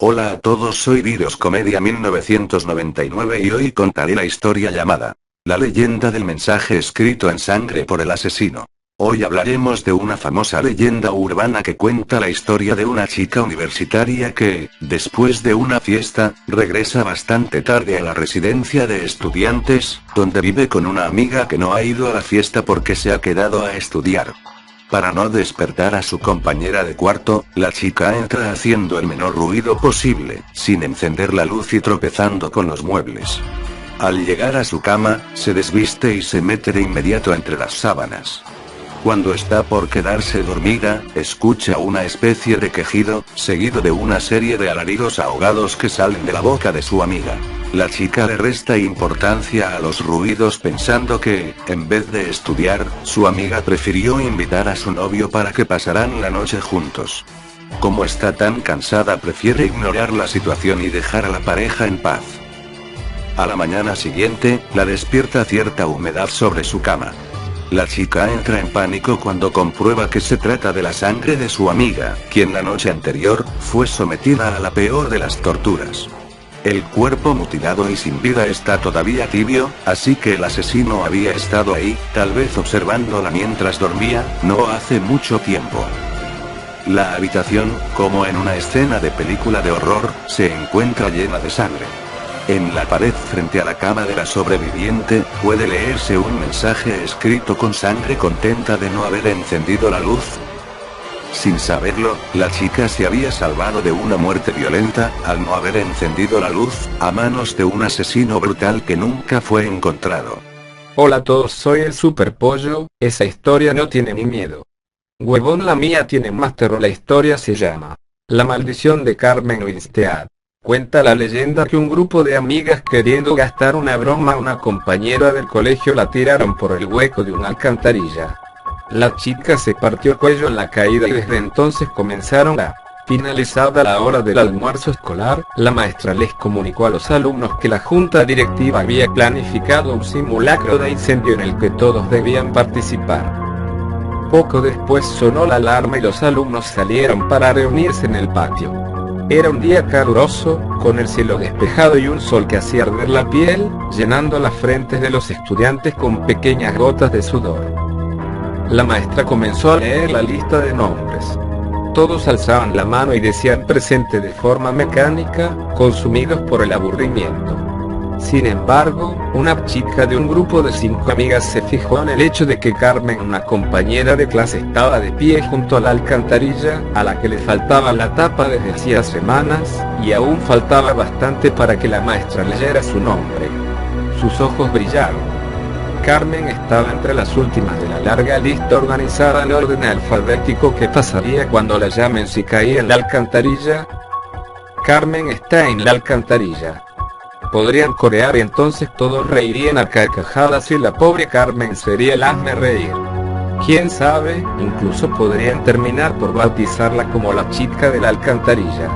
Hola a todos, soy Virus Comedia 1999 y hoy contaré la historia llamada La leyenda del mensaje escrito en sangre por el asesino. Hoy hablaremos de una famosa leyenda urbana que cuenta la historia de una chica universitaria que, después de una fiesta, regresa bastante tarde a la residencia de estudiantes, donde vive con una amiga que no ha ido a la fiesta porque se ha quedado a estudiar. Para no despertar a su compañera de cuarto, la chica entra haciendo el menor ruido posible, sin encender la luz y tropezando con los muebles. Al llegar a su cama, se desviste y se mete de inmediato entre las sábanas. Cuando está por quedarse dormida, escucha una especie de quejido, seguido de una serie de alaridos ahogados que salen de la boca de su amiga. La chica le resta importancia a los ruidos pensando que, en vez de estudiar, su amiga prefirió invitar a su novio para que pasaran la noche juntos. Como está tan cansada, prefiere ignorar la situación y dejar a la pareja en paz. A la mañana siguiente, la despierta cierta humedad sobre su cama. La chica entra en pánico cuando comprueba que se trata de la sangre de su amiga, quien la noche anterior, fue sometida a la peor de las torturas. El cuerpo mutilado y sin vida está todavía tibio, así que el asesino había estado ahí, tal vez observándola mientras dormía, no hace mucho tiempo. La habitación, como en una escena de película de horror, se encuentra llena de sangre. En la pared frente a la cama de la sobreviviente, puede leerse un mensaje escrito con sangre contenta de no haber encendido la luz. Sin saberlo, la chica se había salvado de una muerte violenta, al no haber encendido la luz, a manos de un asesino brutal que nunca fue encontrado. Hola a todos, soy el Super Pollo. Esa historia no tiene ni miedo. Huevón, la mía tiene más terror. La historia se llama La maldición de Carmen Winstead. Cuenta la leyenda que un grupo de amigas, queriendo gastar una broma a una compañera del colegio, la tiraron por el hueco de una alcantarilla. La chica se partió el cuello en la caída y desde entonces comenzaron a... Finalizada la hora del almuerzo escolar, la maestra les comunicó a los alumnos que la junta directiva había planificado un simulacro de incendio en el que todos debían participar. Poco después sonó la alarma y los alumnos salieron para reunirse en el patio. Era un día caluroso, con el cielo despejado y un sol que hacía arder la piel, llenando las frentes de los estudiantes con pequeñas gotas de sudor. La maestra comenzó a leer la lista de nombres. Todos alzaban la mano y decían presente de forma mecánica, consumidos por el aburrimiento. Sin embargo, una chica de un grupo de 5 amigas se fijó en el hecho de que Carmen, una compañera de clase, estaba de pie junto a la alcantarilla, a la que le faltaba la tapa desde hacía semanas, y aún faltaba bastante para que la maestra leyera su nombre. Sus ojos brillaron. Carmen estaba entre las últimas de la larga lista organizada en orden alfabético. ¿Qué pasaría cuando la llamen si caía en la alcantarilla? Carmen está en la alcantarilla. Podrían corear y entonces todos reirían a carcajadas y la pobre Carmen sería el hazme reír. Quién sabe, incluso podrían terminar por bautizarla como la chica de la alcantarilla.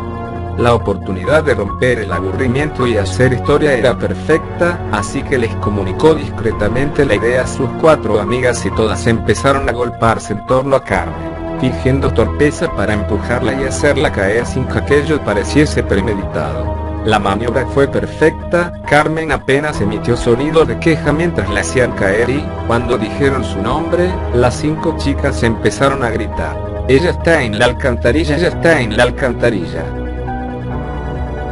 La oportunidad de romper el aburrimiento y hacer historia era perfecta, así que les comunicó discretamente la idea a sus 4 amigas y todas empezaron a golpearse en torno a Carmen, fingiendo torpeza para empujarla y hacerla caer sin que aquello pareciese premeditado. La maniobra fue perfecta. Carmen apenas emitió sonido de queja mientras la hacían caer y, cuando dijeron su nombre, las 5 chicas empezaron a gritar: ella está en la alcantarilla, ella está en la alcantarilla.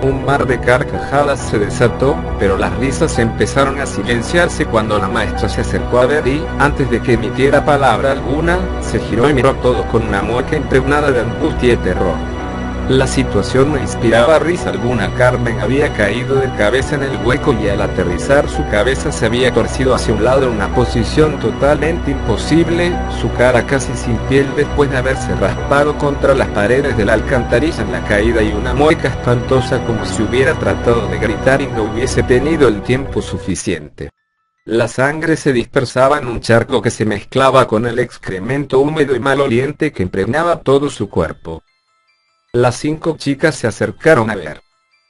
Un mar de carcajadas se desató, pero las risas empezaron a silenciarse cuando la maestra se acercó a ver y, antes de que emitiera palabra alguna, se giró y miró a todos con una mueca impregnada de angustia y terror. La situación no inspiraba risa alguna. Carmen había caído de cabeza en el hueco y al aterrizar su cabeza se había torcido hacia un lado en una posición totalmente imposible, su cara casi sin piel después de haberse raspado contra las paredes de la alcantarilla en la caída y una mueca espantosa como si hubiera tratado de gritar y no hubiese tenido el tiempo suficiente. La sangre se dispersaba en un charco que se mezclaba con el excremento húmedo y maloliente que impregnaba todo su cuerpo. Las 5 chicas se acercaron a ver.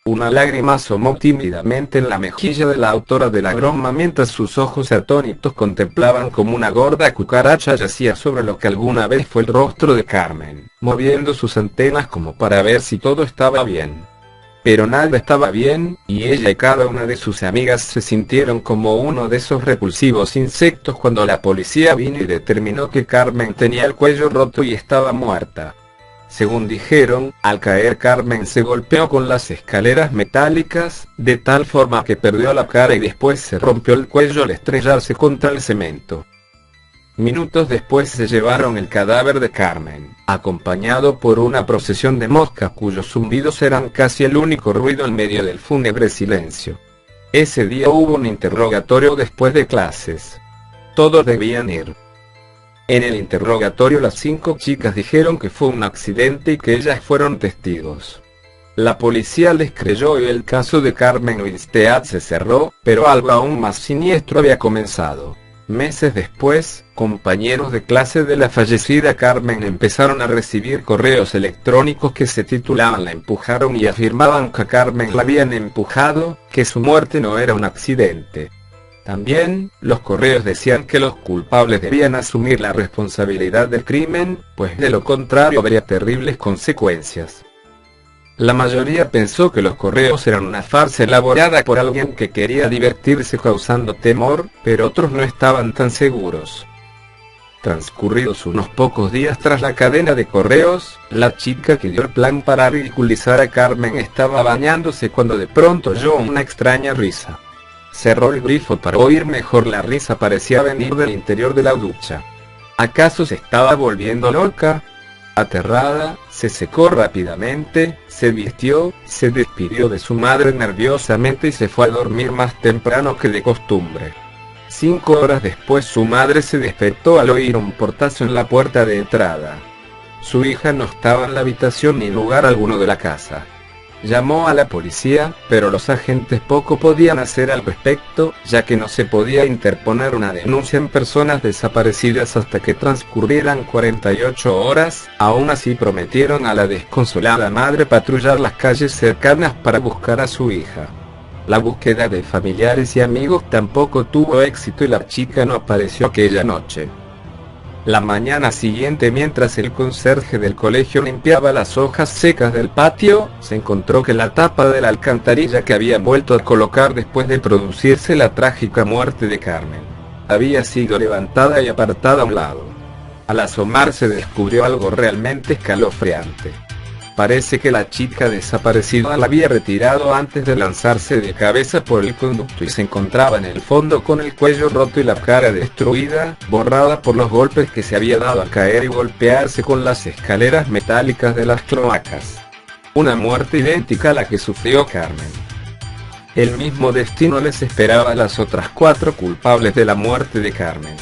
Una lágrima asomó tímidamente en la mejilla de la autora de la broma mientras sus ojos atónitos contemplaban como una gorda cucaracha yacía sobre lo que alguna vez fue el rostro de Carmen, moviendo sus antenas como para ver si todo estaba bien. Pero nada estaba bien, y ella y cada una de sus amigas se sintieron como uno de esos repulsivos insectos cuando la policía vino y determinó que Carmen tenía el cuello roto y estaba muerta. Según dijeron, al caer Carmen se golpeó con las escaleras metálicas, de tal forma que perdió la cara y después se rompió el cuello al estrellarse contra el cemento. Minutos después se llevaron el cadáver de Carmen, acompañado por una procesión de moscas cuyos zumbidos eran casi el único ruido en medio del fúnebre silencio. Ese día hubo un interrogatorio después de clases. Todos debían ir. En el interrogatorio las 5 chicas dijeron que fue un accidente y que ellas fueron testigos. La policía les creyó y el caso de Carmen Winstead se cerró, pero algo aún más siniestro había comenzado. Meses después, compañeros de clase de la fallecida Carmen empezaron a recibir correos electrónicos que se titulaban "La empujaron" y afirmaban que a Carmen la habían empujado, que su muerte no era un accidente. También, los correos decían que los culpables debían asumir la responsabilidad del crimen, pues de lo contrario habría terribles consecuencias. La mayoría pensó que los correos eran una farsa elaborada por alguien que quería divertirse causando temor, pero otros no estaban tan seguros. Transcurridos unos pocos días tras la cadena de correos, la chica que dio el plan para ridiculizar a Carmen estaba bañándose cuando de pronto oyó una extraña risa. Cerró el grifo para oír mejor. La risa parecía venir del interior de la ducha. ¿Acaso se estaba volviendo loca? Aterrada, se secó rápidamente, se vistió, se despidió de su madre nerviosamente y se fue a dormir más temprano que de costumbre. 5 horas después su madre se despertó al oír un portazo en la puerta de entrada. Su hija no estaba en la habitación ni en lugar alguno de la casa. Llamó a la policía, pero los agentes poco podían hacer al respecto, ya que no se podía interponer una denuncia en personas desaparecidas hasta que transcurrieran 48 horas, aún así prometieron a la desconsolada madre patrullar las calles cercanas para buscar a su hija. La búsqueda de familiares y amigos tampoco tuvo éxito y la chica no apareció aquella noche. La mañana siguiente, mientras el conserje del colegio limpiaba las hojas secas del patio, se encontró que la tapa de la alcantarilla que había vuelto a colocar después de producirse la trágica muerte de Carmen había sido levantada y apartada a un lado. Al asomarse descubrió algo realmente escalofriante. Parece que la chica desaparecida la había retirado antes de lanzarse de cabeza por el conducto y se encontraba en el fondo con el cuello roto y la cara destruida, borrada por los golpes que se había dado al caer y golpearse con las escaleras metálicas de las cloacas. Una muerte idéntica a la que sufrió Carmen. El mismo destino les esperaba a las otras 4 culpables de la muerte de Carmen.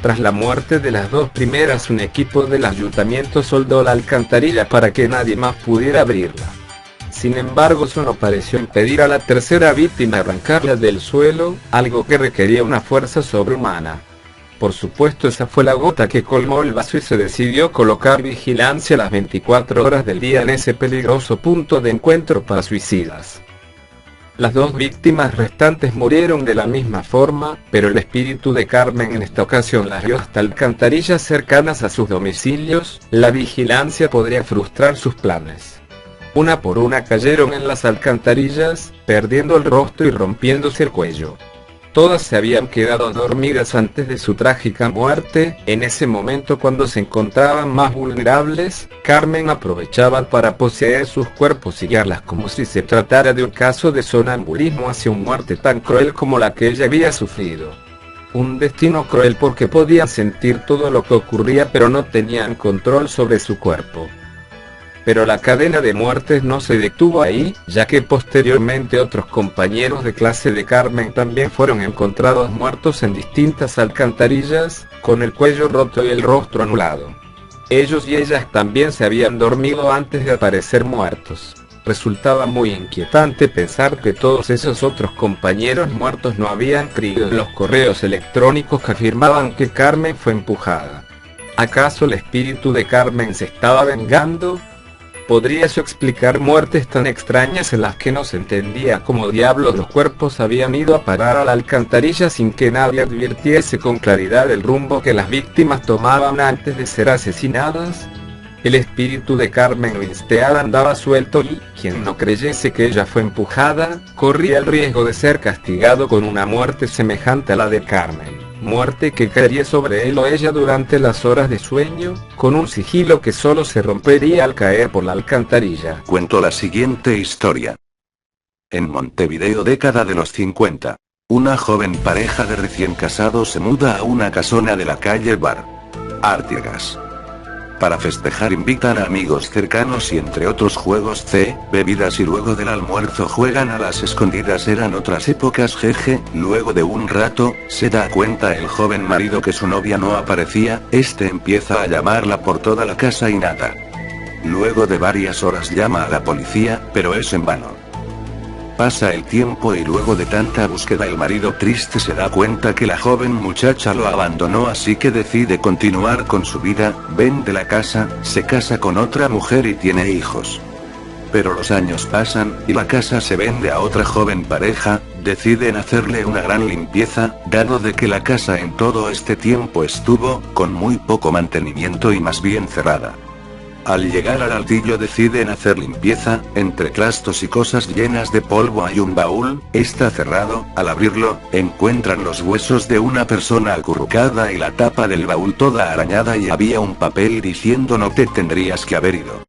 Tras la muerte de las 2 primeras, un equipo del ayuntamiento soldó la alcantarilla para que nadie más pudiera abrirla. Sin embargo, eso no pareció impedir a la tercera víctima arrancarla del suelo, algo que requería una fuerza sobrehumana. Por supuesto, esa fue la gota que colmó el vaso y se decidió colocar vigilancia las 24 horas del día en ese peligroso punto de encuentro para suicidas. Las 2 víctimas restantes murieron de la misma forma, pero el espíritu de Carmen en esta ocasión las guió hasta alcantarillas cercanas a sus domicilios. La vigilancia podría frustrar sus planes. Una por una cayeron en las alcantarillas, perdiendo el rostro y rompiéndose el cuello. Todas se habían quedado dormidas antes de su trágica muerte. En ese momento, cuando se encontraban más vulnerables, Carmen aprovechaba para poseer sus cuerpos y guiarlas como si se tratara de un caso de sonambulismo hacia una muerte tan cruel como la que ella había sufrido. Un destino cruel porque podían sentir todo lo que ocurría pero no tenían control sobre su cuerpo. Pero la cadena de muertes no se detuvo ahí, ya que posteriormente otros compañeros de clase de Carmen también fueron encontrados muertos en distintas alcantarillas, con el cuello roto y el rostro anulado. Ellos y ellas también se habían dormido antes de aparecer muertos. Resultaba muy inquietante pensar que todos esos otros compañeros muertos no habían creído en los correos electrónicos que afirmaban que Carmen fue empujada. ¿Acaso el espíritu de Carmen se estaba vengando? ¿Podría eso explicar muertes tan extrañas en las que no se entendía cómo diablos los cuerpos habían ido a parar a la alcantarilla sin que nadie advirtiese con claridad el rumbo que las víctimas tomaban antes de ser asesinadas? El espíritu de Carmen Winstead andaba suelto y, quien no creyese que ella fue empujada, corría el riesgo de ser castigado con una muerte semejante a la de Carmen, muerte que caería sobre él o ella durante las horas de sueño, con un sigilo que solo se rompería al caer por la alcantarilla. Cuento la siguiente historia. En Montevideo, década de los 50, una joven pareja de recién casados se muda a una casona de la calle Bar Artigas. Para festejar invitan a amigos cercanos y entre otros juegos bebidas y luego del almuerzo juegan a las escondidas. Eran otras épocas, jeje. Luego de un rato, se da cuenta el joven marido que su novia no aparecía, este empieza a llamarla por toda la casa y nada. Luego de varias horas llama a la policía, pero es en vano. Pasa el tiempo y luego de tanta búsqueda el marido triste se da cuenta que la joven muchacha lo abandonó, así que decide continuar con su vida, vende la casa, se casa con otra mujer y tiene hijos. Pero los años pasan, y la casa se vende a otra joven pareja, deciden hacerle una gran limpieza, dado de que la casa en todo este tiempo estuvo, con muy poco mantenimiento y más bien cerrada. Al llegar al altillo deciden hacer limpieza, entre trastos y cosas llenas de polvo hay un baúl, está cerrado, al abrirlo, encuentran los huesos de una persona acurrucada y la tapa del baúl toda arañada y había un papel diciendo no te tendrías que haber ido.